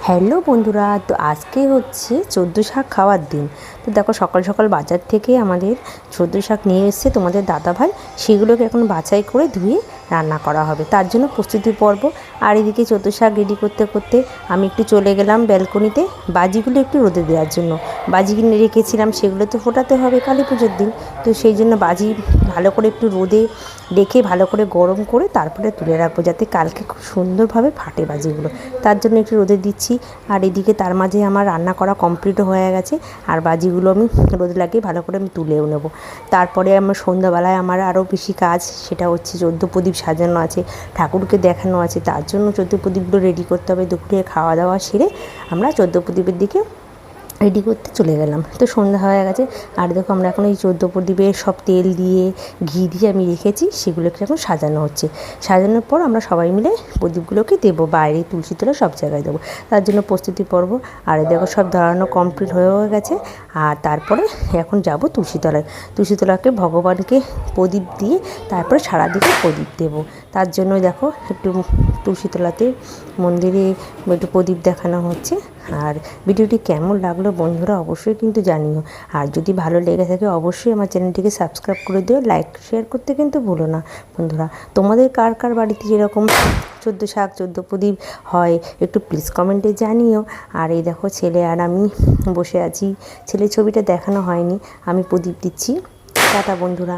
Hello বন্ধুরা, তো আজকে হচ্ছে চোদ্দো শাক খাওয়ার দিন। তো দেখো সকাল সকাল বাজার থেকে আমাদের চোদ্দো শাক নিয়ে এসছে তোমাদের দাদাভাই। সেগুলোকে এখন বাছাই করে ধুয়ে রান্না করা হবে, তার জন্য প্রস্তুতি পর্ব। আর এদিকে চোদ্দো শাক রেডি করতে করতে আমি একটু চলে গেলাম ব্যালকনিতে বাজিগুলো একটু রোদে দেওয়ার জন্য। বাজি কিনে রেখেছিলাম, সেগুলো তো ফোটাতে হবে কালী পুজোর দিন। তো সেই জন্য বাজি ভালো করে একটু রোদে রেখে ভালো করে গরম করে তারপরে তুলে রাখবো, যাতে কালকে খুব সুন্দরভাবে ফাটে বাজিগুলো। তার জন্য একটু রোদে দিচ্ছি। আর এদিকে তার মাঝে আমার রান্না করা কমপ্লিটও হয়ে গেছে, আর বাজিগুলো আমি রোদে লাগিয়ে ভালো করে আমি তুলেও নেব। তারপরে আমার সন্ধ্যাবেলায় আমার আরও বেশি কাজ, সেটা হচ্ছে 14 প্রদীপ সাজানো আছে, ঠাকুরকে দেখানো আছে, তার জন্য 14 প্রদীপগুলো রেডি করতে হবে। দুপুরে খাওয়া দাওয়া সেরে আমরা 14 প্রদীপের দিকে রেডি করতে চলে গেলাম। তো সন্ধ্যা হয়ে গেছে। আর দেখো আমরা এখন এই 14 প্রদীপে সব তেল দিয়ে ঘি দিয়ে আমি রেখেছি, সেগুলোকে এখন সাজানো হচ্ছে। সাজানোর পর আমরা সবাই মিলে প্রদীপগুলোকে দেবো, বাইরে তুলসী তলা সব জায়গায় দেবো, তার জন্য প্রস্তুতি পর্ব। আর দেখো সব ধরানো কমপ্লিট হয়েও গেছে। আর তারপরে এখন যাব তুলসীতলায়। তুলসীতলাকে ভগবানকে প্রদীপ দিয়ে তারপরে সারাদিকে প্রদীপ দেবো। তার জন্য দেখো একটু তুলসীতলাতে মন্দিরে একটু প্রদীপ দেখানো হচ্ছে। আর ভিডিওটি কেমন লাগলো বন্ধুরা অবশ্যই কিন্তু জানিও। আর যদি ভালো লেগে থাকে অবশ্যই আমার চ্যানেলটিকে সাবস্ক্রাইব করে দিও, লাইক শেয়ার করতে কিন্তু ভুলো না বন্ধুরা। তোমাদের কার কার বাড়িতে যেরকম 14 শাক 14 প্রদীপ হয় একটু প্লিজ কমেন্টে জানিও। আর এই দেখো ছেলে আর আমি বসে আছি, ছেলের ছবিটা দেখানো হয়নি, আমি প্রদীপ দিচ্ছি। টাটা বন্ধুরা।